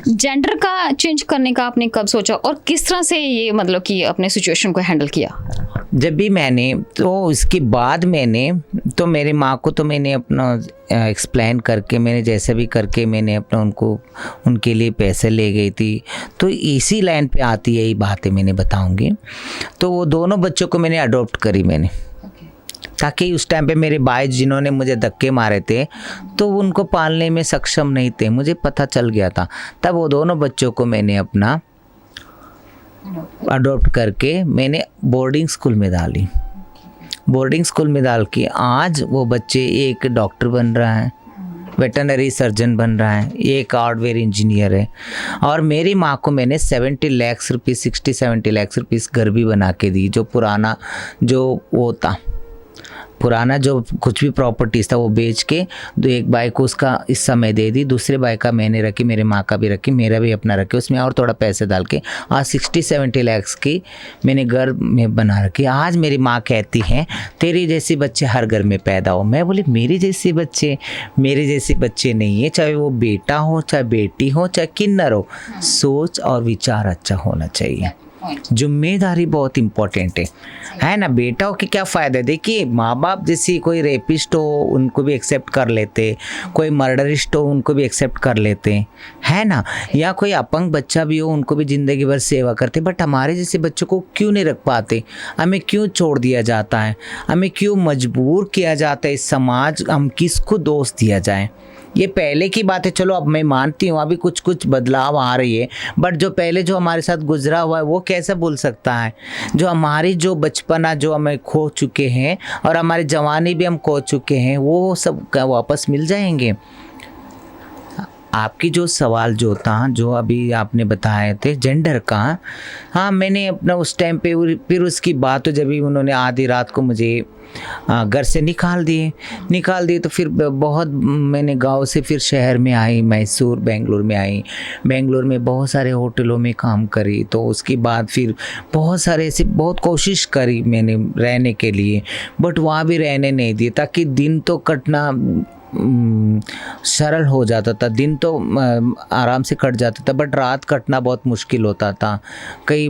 Gender का change करने का आपने कब सोचा और किस तरह से ये मतलब कि अपने सिचुएशन को हैंडल किया? जब भी मैंने तो इसके बाद मैंने तो मेरे माँ को तो मैंने अपना एक्सप्लेन करके मैंने जैसे भी करके मैंने अपना उनके लिए पैसे ले गई थी। तो इसी लाइन पे आती है ये बातें मैंने बताऊंगी। तो वो दोनों बच्चों को मैंने अडॉप्ट करी मैंने, ताकि उस टाइम पे मेरे भाई जिन्होंने मुझे धक्के मारे थे तो उनको पालने में सक्षम नहीं थे, मुझे पता चल गया था। तब वो दोनों बच्चों को मैंने अपना अडॉप्ट करके मैंने बोर्डिंग स्कूल में डाली। बोर्डिंग स्कूल में डाल के आज वो बच्चे एक डॉक्टर बन रहा है, वेटरनरी सर्जन बन रहा है, एक हार्डवेयर इंजीनियर है। और मेरी माँ को मैंने 70 लाख रुपीस 60-70 लाख रुपीस घर भी बना के दी। जो पुराना जो वो था, पुराना जो कुछ भी प्रॉपर्टीज़ था वो बेच के एक भाई को उसका हिस्सा मैं दे दी, दूसरे भाई का मैंने रखी, मेरे माँ का भी रखी, मेरा भी अपना रखे, उसमें और थोड़ा पैसे डाल के आज 60-70 लाख की मैंने घर में बना रखी। आज मेरी माँ कहती है तेरी जैसी बच्चे हर घर में पैदा हो। मैं बोली मेरे जैसे बच्चे नहीं है, चाहे वो बेटा हो चाहे बेटी हो चाहे किन्नर हो, सोच और विचार अच्छा होना चाहिए। जिम्मेदारी बहुत इम्पोर्टेंट है ना। बेटा हो कि क्या फ़ायदा है। देखिए माँ बाप जैसी कोई रेपिस्ट हो उनको भी एक्सेप्ट कर लेते, कोई मर्डरिस्ट हो उनको भी एक्सेप्ट कर लेते है ना, या कोई अपंग बच्चा भी हो उनको भी ज़िंदगी भर सेवा करते। बट हमारे जैसे बच्चों को क्यों नहीं रख पाते, हमें क्यों छोड़ दिया जाता है, हमें क्यों मजबूर किया जाता है इस समाज, हम किसको दोष दिया जाए। ये पहले की बात है, चलो अब मैं मानती हूँ अभी कुछ कुछ बदलाव आ रही है, बट जो पहले जो हमारे साथ गुजरा हुआ है वो कैसे भूल सकता है। जो हमारी जो बचपना जो हमें खो चुके हैं और हमारी जवानी भी हम खो चुके हैं, वो सब वापस मिल जाएंगे। आपकी जो सवाल जो था, जो अभी आपने बताए थे जेंडर का, हाँ मैंने अपना उस टाइम पे फिर उसकी बात, तो जब भी उन्होंने आधी रात को मुझे घर से निकाल दिए तो फिर बहुत मैंने गांव से फिर शहर में आई, मैसूर बेंगलोर में आई। बेंगलोर में बहुत सारे होटलों में काम करी। तो उसके बाद फिर बहुत सारे ऐसे बहुत कोशिश करी मैंने रहने के लिए, बट वहाँ भी रहने नहीं दिए, ताकि दिन तो कटना सरल हो जाता था, दिन तो आराम से कट जाता था, बट रात कटना बहुत मुश्किल होता था। कई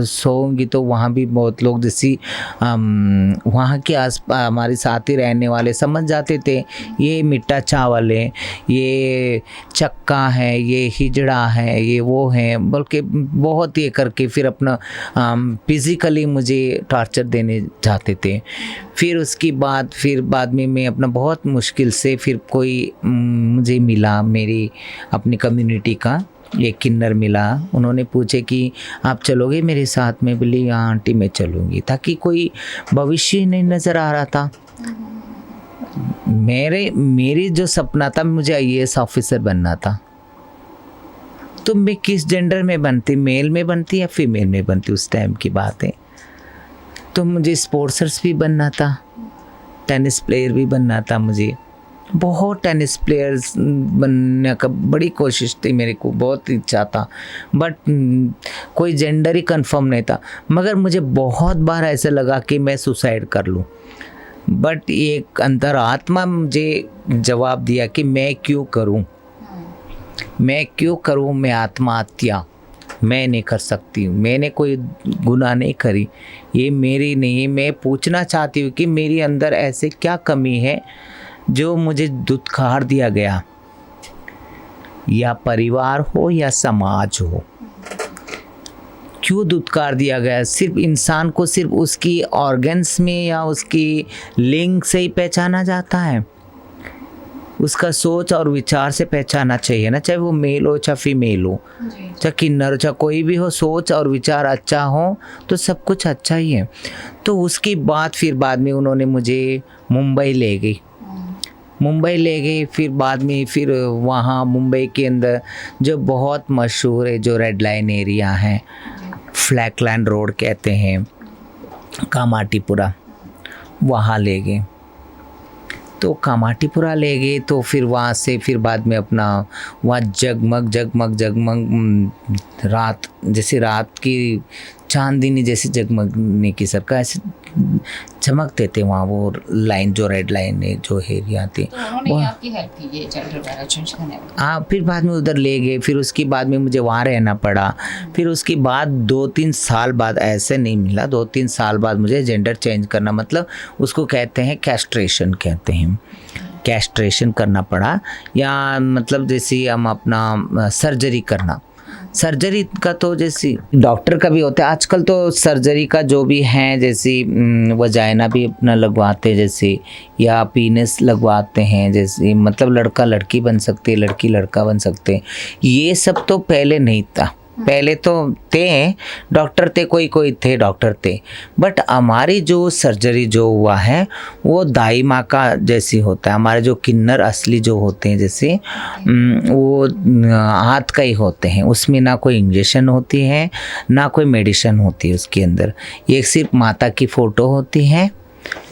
सोऊंगी तो वहाँ भी बहुत लोग जैसी वहाँ के आस हमारे साथ ही रहने वाले समझ जाते थे ये मिट्टा चावल है, ये चक्का है, ये हिजड़ा है, ये वो है, बल्कि बहुत ये करके फिर अपना फिज़िकली मुझे टॉर्चर देने जाते थे। फिर उसकी बाद में मैं अपना बहुत मुश्किल से फिर कोई मुझे मिला, मेरी अपनी कम्युनिटी का एक किन्नर मिला। उन्होंने पूछे कि आप चलोगे मेरे साथ में? बोली हाँ आंटी मैं चलूँगी, ताकि कोई भविष्य नहीं नज़र आ रहा था। मेरी जो सपना था मुझे IAS ऑफिसर बनना था। तो मैं किस जेंडर में बनती, मेल में बनती या फीमेल में बनती, उस टाइम की बात है। तो मुझे स्पोर्ट्सर्स भी बनना था, टेनिस प्लेयर भी बनना था। मुझे बहुत टेनिस प्लेयर्स बनने का बड़ी कोशिश थी, मेरे को बहुत इच्छा था, बट कोई जेंडर ही कंफर्म नहीं था। मगर मुझे बहुत बार ऐसा लगा कि मैं सुसाइड कर लूँ, बट एक अंतरात्मा मुझे जवाब दिया कि मैं क्यों करूँ, मैं आत्महत्या मैं नहीं कर सकती हूँ। मैंने कोई गुनाह नहीं करी, ये मेरी नहीं है। मैं पूछना चाहती हूँ कि मेरे अंदर ऐसे क्या कमी है जो मुझे दुत्कार दिया गया, या परिवार हो या समाज हो, क्यों दुत्कार दिया गया। सिर्फ इंसान को सिर्फ उसकी ऑर्गन्स में या उसकी लिंग से ही पहचाना जाता है, उसका सोच और विचार से पहचाना चाहिए ना, चाहे वो मेल हो चाहे फीमेल हो, चाहे किन्नर हो चाहे कोई भी हो, सोच और विचार अच्छा हो तो सब कुछ अच्छा ही है। तो उसकी बात फिर बाद में उन्होंने मुझे मुंबई ले गई। फिर बाद में फिर वहाँ मुंबई के अंदर जो बहुत मशहूर है, जो रेड लाइन एरिया है, फ्लैगलैंड रोड कहते हैं, कामाटीपुरा, वहाँ ले गए। तो कामाटीपुरा ले गए तो फिर वहाँ से फिर बाद में अपना वहाँ जगमग रात, जैसे रात की चांदनी जैसे जगमगने की सरकार ऐसे चमकते थे वहाँ, वो लाइन जो रेड लाइन है जो एरिया थी। तो उन्होंने आपकी हेल्प की ये जेंडर वगैरह चेंज करने में? हाँ, फिर बाद में उधर ले गए, फिर उसके बाद में मुझे वहाँ रहना पड़ा। फिर उसके बाद 2-3 साल बाद, ऐसे नहीं मिला, 2-3 साल बाद मुझे जेंडर चेंज करना, मतलब उसको कहते हैं कैस्ट्रेशन कहते हैं, कैस्ट्रेशन करना पड़ा, या मतलब जैसे हम अपना सर्जरी करना। सर्जरी का तो जैसे डॉक्टर का भी होता है आजकल, तो सर्जरी का जो भी है जैसे वजाइना भी अपना लगवाते जैसे, या पीनस लगवाते हैं जैसे, मतलब लड़का लड़की बन सकते, लड़की लड़का बन सकते। ये सब तो पहले नहीं था, पहले तो थे डॉक्टर थे, कोई कोई थे डॉक्टर थे, बट हमारी जो सर्जरी जो हुआ है वो दाई माँ का जैसी होता है। हमारे जो किन्नर असली जो होते हैं जैसे वो हाथ का ही होते हैं, उसमें ना कोई इंजेक्शन होती है ना कोई मेडिसिन होती है उसके अंदर। ये सिर्फ माता की फ़ोटो होती है,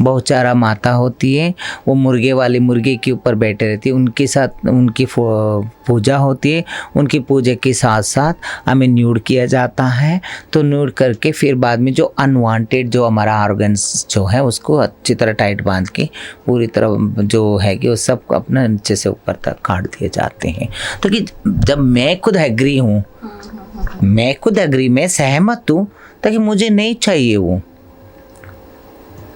बहुचारा माता होती है, वो मुर्गे के ऊपर बैठे रहती है, उनके साथ उनकी पूजा होती है। उनकी पूजा के साथ साथ हमें न्यूड किया जाता है। तो न्यूड करके फिर बाद में जो अनवांटेड जो हमारा ऑर्गन्स जो है उसको अच्छी तरह टाइट बांध के पूरी तरह जो है कि वो सब अपना नीचे से ऊपर तक काट दिए जाते हैं। तो कि जब मैं खुद एग्री हूँ, मैं सहमत हूँ, ताकि मुझे नहीं चाहिए वो,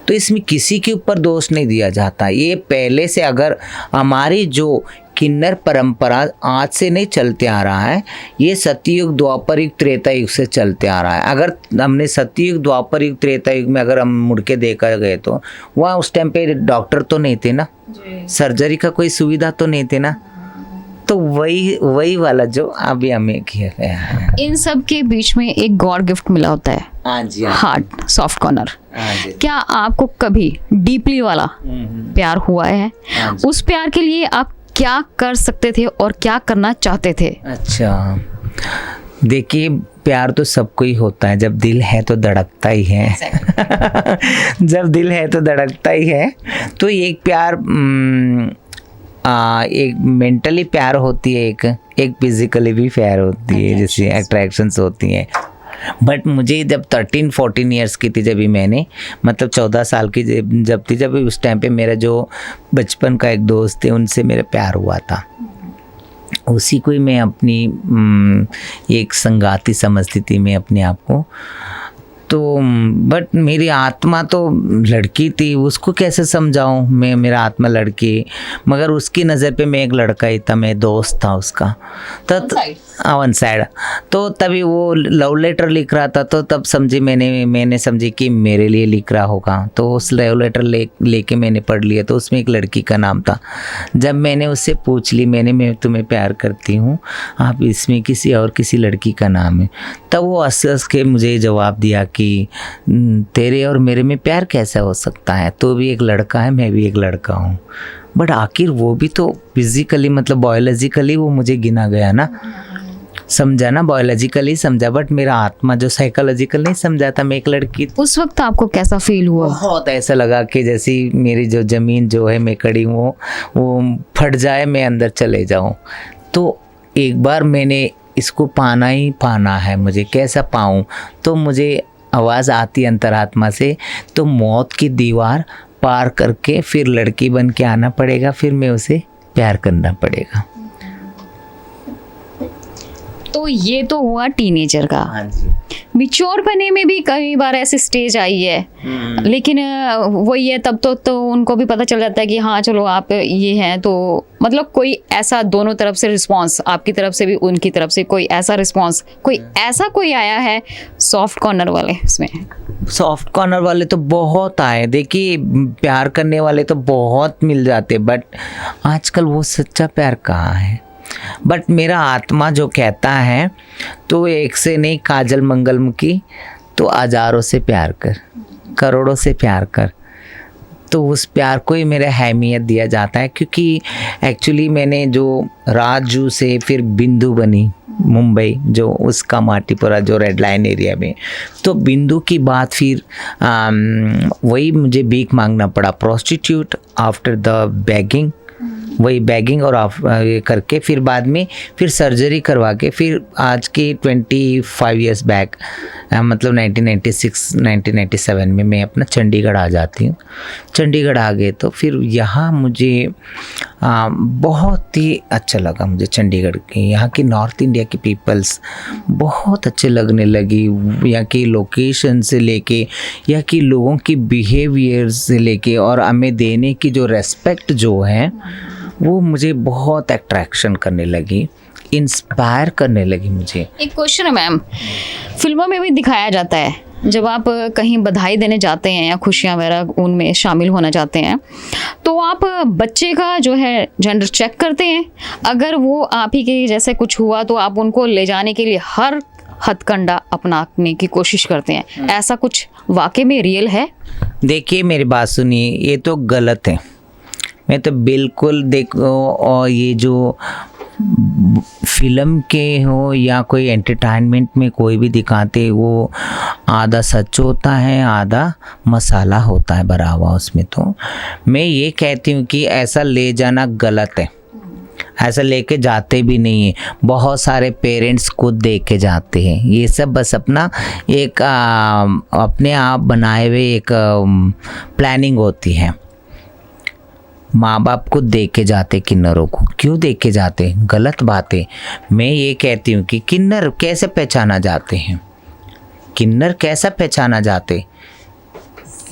तो इसमें किसी के ऊपर दोष नहीं दिया जाता। ये पहले से अगर हमारी जो किन्नर परंपरा आज से नहीं चलते आ रहा है, ये सतयुग द्वापर युग त्रेता युग से चलते आ रहा है। अगर हमने सतयुग द्वापर युग त्रेता युग में अगर हम मुड़ के देखा गए तो वहाँ उस टाइम पे डॉक्टर तो नहीं थे ना, सर्जरी का कोई सुविधा तो नहीं थे ना, तो वही वाला जो अभी हमें किया गया है। इन सब के बीच में एक गॉड गिफ्ट मिला होता है, हाँ जी, हार्ट, सॉफ्ट कॉर्नर। हाँ जी। क्या आपको कभी डीपली वाला प्यार हुआ है? हाँ जी। उस प्यार के लिए आप क्या कर सकते थे और क्या करना चाहते थे? अच्छा, देखिए प्यार तो सबको ही होता है, जब दिल है तो धड़कता ही है। जब दिल है तो धड़कता ही है। तो एक प्यार एक मेंटली प्यार होती है, एक फिजिकली भी प्यार होती है, जैसे अट्रैक्शंस होती हैं। बट मुझे जब 13-14 ईयर्स की थी, जब भी मैंने मतलब 14 साल की जब थी, जब उस टाइम पे मेरा जो बचपन का एक दोस्त थे उनसे मेरा प्यार हुआ था। उसी को ही मैं अपनी एक संगाती समझती थी मैं अपने आप को। तो बट मेरी आत्मा तो लड़की थी, उसको कैसे समझाऊं मैं, मेरा आत्मा लड़की, मगर उसकी नज़र पे मैं एक लड़का ही था, मैं दोस्त था उसका। तो वन साइड तो तभी वो लव लेटर लिख रहा था, तो तब समझी मैंने समझी कि मेरे लिए लिख रहा होगा। तो उस लव लेटर लेके मैंने पढ़ लिया, तो उसमें एक लड़की का नाम था। जब मैंने उससे पूछ ली, मैं तुम्हें प्यार करती हूँ, आप इसमें किसी लड़की का नाम है, तब वो हंस के मुझे जवाब दिया कि तेरे और मेरे में प्यार कैसा हो सकता है, तो भी एक लड़का है, मैं भी एक लड़का हूँ। बट आखिर वो भी तो फिजिकली मतलब बायोलॉजिकली वो मुझे गिना गया ना, समझा ना, बायोलॉजिकली समझा, बट मेरा आत्मा जो साइकोलॉजिकल नहीं समझा था, मैं एक लड़की। उस वक्त आपको कैसा फील हुआ? बहुत ऐसा लगा कि जैसी मेरी जो ज़मीन जो है मैं खड़ी हूँ वो फट जाए, मैं अंदर चले जाऊँ। तो एक बार मैंने इसको पाना ही पाना है, मुझे कैसा पाऊँ, तो मुझे आवाज़ आती अंतरात्मा से, तो मौत की दीवार पार करके फिर लड़की बन के आना पड़ेगा, फिर मैं उसे प्यार करना पड़ेगा। तो ये तो हुआ टीनेजर का। हाँ जी। मिच्योर बने में भी कई बार ऐसी स्टेज आई है, लेकिन वही है, तब तो उनको भी पता चल जाता है कि हाँ चलो आप ये हैं, तो मतलब कोई ऐसा दोनों तरफ से रिस्पांस, आपकी तरफ से भी उनकी तरफ से कोई ऐसा रिस्पांस, कोई आया है सॉफ्ट कॉर्नर वाले? इसमें सॉफ्ट कॉर्नर वाले तो बहुत आए, देखिए प्यार करने वाले तो बहुत मिल जाते, बट आजकल वो सच्चा प्यार कहाँ है। बट मेरा आत्मा जो कहता है, तो एक से नहीं काजल मंगलम की, तो हजारों से प्यार कर, करोड़ों से प्यार कर, तो उस प्यार को ही मेरा अहमियत दिया जाता है। क्योंकि एक्चुअली मैंने जो राजू से फिर बिंदु बनी मुंबई, जो उसका माटीपुरा जो रेड लाइन एरिया में, तो बिंदु की बात फिर वही मुझे भीख मांगना पड़ा, प्रोस्टिट्यूट आफ्टर द बेगिंग, वही बैगिंग और ऑफ ये करके फिर बाद में फिर सर्जरी करवा के फिर आज की 25 इयर्स बैक मतलब 1996 1997 में मैं अपना चंडीगढ़ आ जाती हूँ। चंडीगढ़ आ गए तो फिर यहाँ मुझे बहुत ही अच्छा लगा। मुझे चंडीगढ़ के यहाँ की नॉर्थ इंडिया की पीपल्स बहुत अच्छे लगने लगी। यहाँ की लोकेशन से लेके यहाँ की लोगों की बिहेवियर से लेके और हमें देने की जो रेस्पेक्ट जो है वो मुझे बहुत अट्रैक्शन करने लगी, इंस्पायर करने लगी मुझे। एक क्वेश्चन है मैम, फिल्मों में भी दिखाया जाता है जब आप कहीं बधाई देने जाते हैं या खुशियां वगैरह उनमें शामिल होना चाहते हैं तो आप बच्चे का जो है जेंडर चेक करते हैं? अगर वो आप ही के जैसे कुछ हुआ तो आप उनको ले जाने के लिए हर हथकंडा अपनाने की कोशिश करते हैं, ऐसा कुछ वाकई में रियल है? देखिए मेरी बात सुनिए, ये तो गलत है। मैं तो बिल्कुल देखो, और ये जो फिल्म के हो या कोई एंटरटेनमेंट में कोई भी दिखाते वो आधा सच होता है आधा मसाला होता है भरा हुआ उसमें। तो मैं ये कहती हूँ कि ऐसा ले जाना गलत है, ऐसा लेके जाते भी नहीं है। बहुत सारे पेरेंट्स खुद देख के जाते हैं, ये सब बस अपना एक अपने आप बनाए हुए एक प्लानिंग होती है। माँ बाप खुद देख के जाते किन्नरों को, क्यों देख के जाते? गलत बात है। मैं ये कहती हूँ कि किन्नर कैसे पहचाना जाते हैं, किन्नर कैसा पहचाना जाते?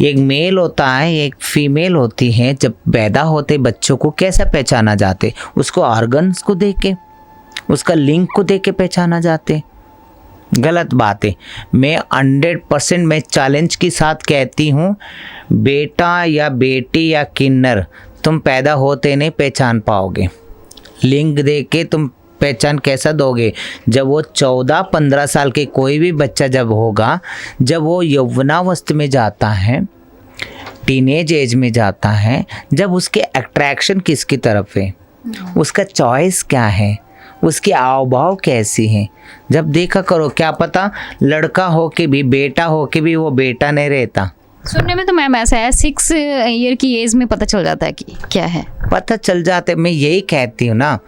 एक मेल होता है एक फीमेल होती है, जब पैदा होते बच्चों को कैसा पहचाना जाते? उसको ऑर्गन्स को देख के, उसका लिंग को देख के पहचाना जाते? गलत बात है। मैं 100% मैं चैलेंज के साथ कहती हूँ, बेटा या बेटी या किन्नर तुम पैदा होते नहीं पहचान पाओगे। लिंग देख के तुम पहचान कैसा दोगे? जब वो 14-15 साल के कोई भी बच्चा जब होगा, जब वो यौवनावस्था में जाता है, टीनेज एज में जाता है, जब उसके अट्रैक्शन किसकी तरफ है, उसका चॉइस क्या है, उसकी आव भाव कैसी है, जब देखा करो। क्या पता लड़का हो के भी, बेटा हो के भी वो बेटा नहीं रहता। सुनने में तो मैम ऐसा है 6 ईयर की एज में पता चल जाता है कि क्या है, पता चल जाते। मैं यही कहती हूँ ना,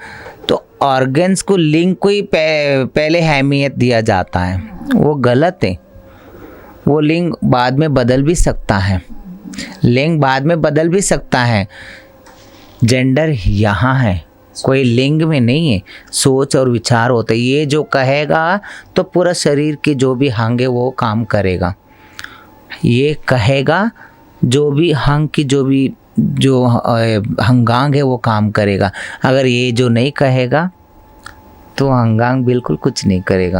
तो ऑर्गन्स को लिंग को ही पहले अहमियत दिया जाता है, वो गलत है। वो लिंग बाद में बदल भी सकता है, लिंग बाद में बदल भी सकता है। जेंडर यहाँ है, कोई लिंग में नहीं है। सोच और विचार होते, ये जो कहेगा तो पूरा शरीर के जो भी अंग है वो काम करेगा। ये कहेगा जो भी अंग की जो अंगांग है वो काम करेगा। अगर ये जो नहीं कहेगा तो अंगांग बिल्कुल कुछ नहीं करेगा।